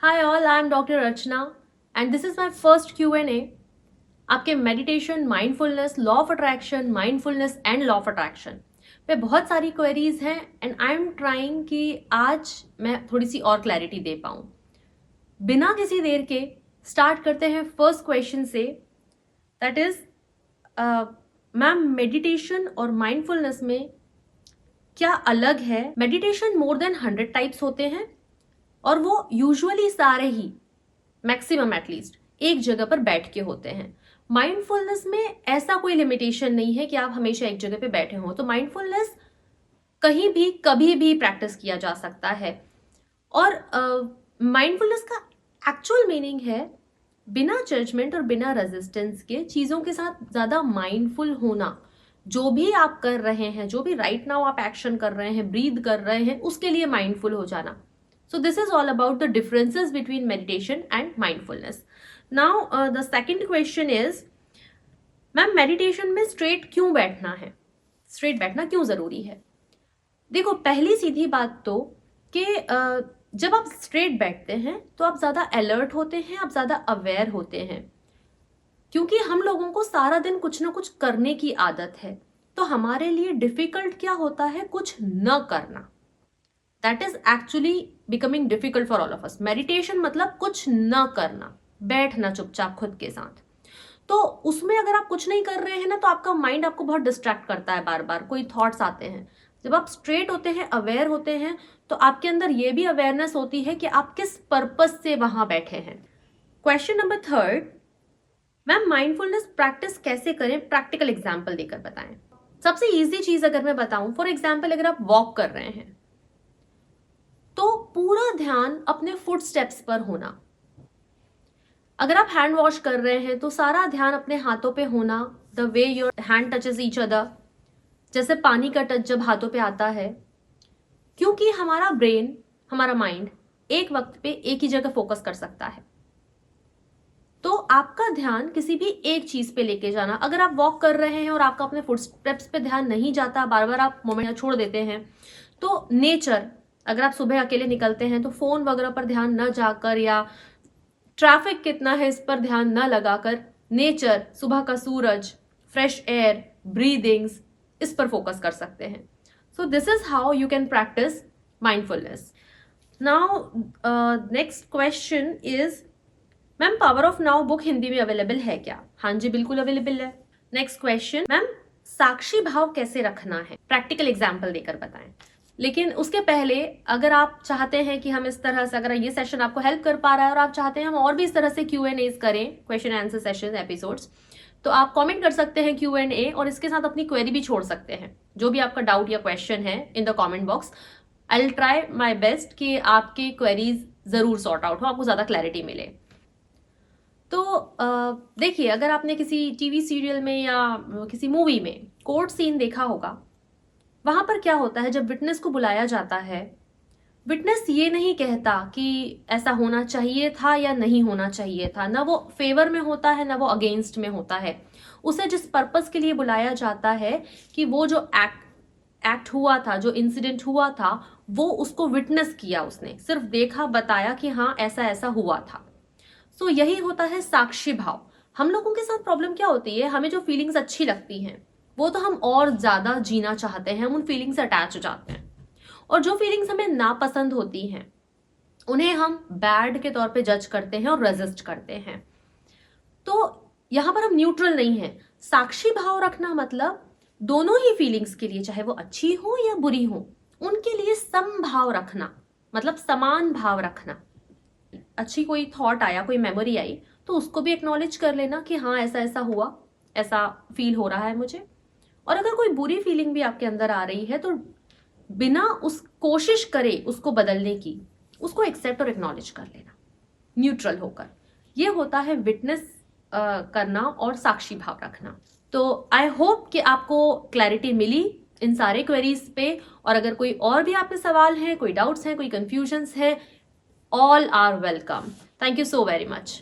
Hi all, I'm Dr. Rachna and this is my first Q&A. आपके meditation, mindfulness, law of attraction, mindfulness and law of attraction पे बहुत सारी queries हैं and I am trying कि आज मैं थोड़ी सी और क्लैरिटी दे पाऊँ। बिना किसी देर के स्टार्ट करते हैं फर्स्ट क्वेश्चन से, दैट इज मैम मेडिटेशन और माइंडफुलनेस में क्या अलग है? मेडिटेशन मोर देन 100 टाइप्स होते हैं और वो यूजुअली सारे ही मैक्सिमम एटलीस्ट एक जगह पर बैठ के होते हैं। माइंडफुलनेस में ऐसा कोई लिमिटेशन नहीं है कि आप हमेशा एक जगह पे बैठे हो, तो माइंडफुलनेस कहीं भी कभी भी प्रैक्टिस किया जा सकता है। और माइंडफुलनेस का एक्चुअल मीनिंग है बिना जजमेंट और बिना रेजिस्टेंस के चीज़ों के साथ ज़्यादा माइंडफुल होना। जो भी आप कर रहे हैं, जो भी राइट नाउ आप एक्शन कर रहे हैं, ब्रीद कर रहे हैं, उसके लिए माइंडफुल हो जाना। So this is all about the differences between meditation and mindfulness. Now the second question is, ma'am meditation में स्ट्रेट क्यों बैठना है? स्ट्रेट बैठना क्यों जरूरी है? देखो, पहली सीधी बात तो कि जब आप स्ट्रेट बैठते हैं तो आप ज्यादा अलर्ट होते हैं, आप ज्यादा अवेयर होते हैं, क्योंकि हम लोगों को सारा दिन कुछ ना कुछ करने की आदत है। तो हमारे लिए डिफिकल्ट क्या होता है? कुछ न करना। That is actually becoming difficult for all of us. Meditation मतलब कुछ न करना, बैठना चुपचाप खुद के साथ। तो उसमें अगर आप कुछ नहीं कर रहे हैं ना, तो आपका माइंड आपको बहुत डिस्ट्रैक्ट करता है, बार बार कोई थॉट्स आते हैं। जब आप स्ट्रेट होते हैं, अवेयर होते हैं, तो आपके अंदर ये भी अवेयरनेस होती है कि आप किस पर्पस से वहां बैठे हैं। Question number 3, ma'am mindfulness practice कैसे करें? प्रैक्टिकल एग्जाम्पल देकर बताएं। सबसे ईजी चीज अगर मैं बताऊं, फॉर एग्जाम्पल अगर आप वॉक कर रहे हैं तो पूरा ध्यान अपने फुट स्टेप्स पर होना। अगर आप हैंड वॉश कर रहे हैं तो सारा ध्यान अपने हाथों पे होना, the way your hand touches each other, जैसे पानी का टच जब हाथों पे आता है। क्योंकि हमारा ब्रेन, हमारा माइंड एक वक्त पे एक ही जगह फोकस कर सकता है, तो आपका ध्यान किसी भी एक चीज पे लेके जाना। अगर आप वॉक कर रहे हैं और आपका अपने फुट स्टेप्स पे ध्यान नहीं जाता, बार बार आप मोमेंट छोड़ देते हैं, तो नेचर, अगर आप सुबह अकेले निकलते हैं तो फोन वगैरह पर ध्यान न जाकर या ट्रैफिक कितना है इस पर ध्यान न लगाकर नेचर, सुबह का सूरज, फ्रेश एयर, ब्रीदिंग्स, इस पर फोकस कर सकते हैं। So this is how you can practice mindfulness. Now next question is, ma'am power of now book Hindi में अवेलेबल है क्या? हाँ जी, बिल्कुल अवेलेबल है। नेक्स्ट क्वेश्चन, मैम साक्षी भाव कैसे रखना है? प्रैक्टिकल एग्जाम्पल देकर बताएं। लेकिन उसके पहले अगर आप चाहते हैं कि हम इस तरह से, अगर ये सेशन आपको हेल्प कर पा रहा है और आप चाहते हैं हम और भी इस तरह से Q&As करें, क्वेश्चन आंसर सेशन एपिसोड्स, तो आप कमेंट कर सकते हैं Q&A और इसके साथ अपनी क्वेरी भी छोड़ सकते हैं। जो भी आपका डाउट या क्वेश्चन है in the comment box, I will try my best कि आपकी क्वेरीज जरूर सॉर्ट आउट हो, आपको ज्यादा क्लैरिटी मिले। तो देखिए, अगर आपने किसी टीवी सीरियल में या किसी मूवी में कोर्ट सीन देखा होगा, वहां पर क्या होता है, जब विटनेस को बुलाया जाता है, विटनेस ये नहीं कहता कि ऐसा होना चाहिए था या नहीं होना चाहिए था, ना वो फेवर में होता है ना वो अगेंस्ट में होता है। उसे जिस पर्पस के लिए बुलाया जाता है कि वो जो एक्ट हुआ था, जो इंसिडेंट हुआ था, वो उसको विटनेस किया, उसने सिर्फ देखा, बताया कि हाँ ऐसा ऐसा हुआ था। सो यही होता है साक्षी भाव। हम लोगों के साथ प्रॉब्लम क्या होती है, हमें जो फीलिंग्स अच्छी लगती हैं वो तो हम और ज्यादा जीना चाहते हैं, हम उन फीलिंग्स से अटैच हो जाते हैं, और जो फीलिंग्स हमें नापसंद होती हैं उन्हें हम बैड के तौर पे जज करते हैं और रेजिस्ट करते हैं। तो यहां पर हम न्यूट्रल नहीं है। साक्षी भाव रखना मतलब दोनों ही फीलिंग्स के लिए, चाहे वो अच्छी हो या बुरी हो, उनके लिए समभाव रखना, मतलब समान भाव रखना। अच्छी कोई थॉट आया, कोई मेमोरी आई, तो उसको भी एक्नॉलेज कर लेना कि हाँ ऐसा ऐसा हुआ, ऐसा फील हो रहा है मुझे। और अगर कोई बुरी फीलिंग भी आपके अंदर आ रही है तो बिना उस कोशिश करे उसको बदलने की, उसको एक्सेप्ट और एक्नॉलेज कर लेना न्यूट्रल होकर। ये होता है विटनेस करना और साक्षी भाव रखना। तो आई होप कि आपको क्लैरिटी मिली इन सारे क्वेरीज पे, और अगर कोई और भी आपके सवाल हैं, कोई डाउट्स हैं, कोई कंफ्यूजन्स है, all are welcome. Thank you so very much.